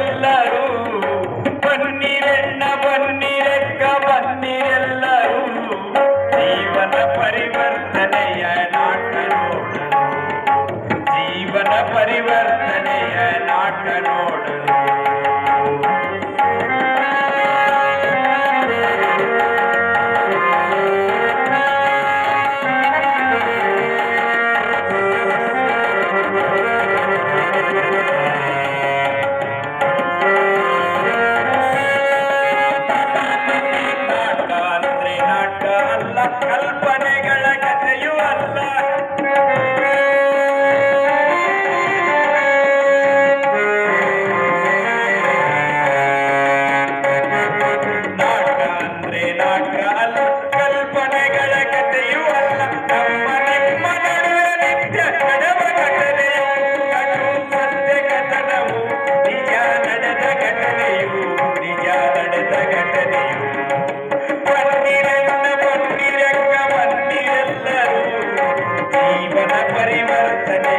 ಬನ್ನಿರೆಲ್ಲರೂ ಬನ್ನಿರೆಣ್ಣ ಬನ್ನಿರೆಕ್ಕ ಬನ್ನಿರೆಲ್ಲರೂ ಜೀವನ ಪರಿವರ್ತನೆಯ ನಾಟ ನೋಡಲು ಜೀವನ ಪರಿವರ್ತನೆಯ ನಾಟ ನೋಡಲು ಕಲ್ಪನೆಗಳ ಕಥೆಯೂ ಅಲ್ಲ ನಾಟಕ ಅಂದ್ರೆ ನಾಟಕ ಅಲ್ಲ ಕಲ್ಪನೆಗಳ ಕಥೆಯೂ ಅಲ್ಲ ನಮ್ಮ ನಿಮ್ಮ ನಡುವೆ ನಿತ್ಯ ನಡೆವ ಘಟನೆಯು ಕಟು ಸತ್ಯ ಕಥನವು ನಿಜ ನಡೆದ ಘಟನೆಯು ನಿಜ ನಡೆದ ಘಟನೆಯು ಬನ್ನಿರೆಕ್ಕ ಬನ್ನಿರೆಕ್ಕ ಬನ್ನಿರೆಲ್ಲರೂ ಜೀವನ ಪರಿವರ್ತನೆ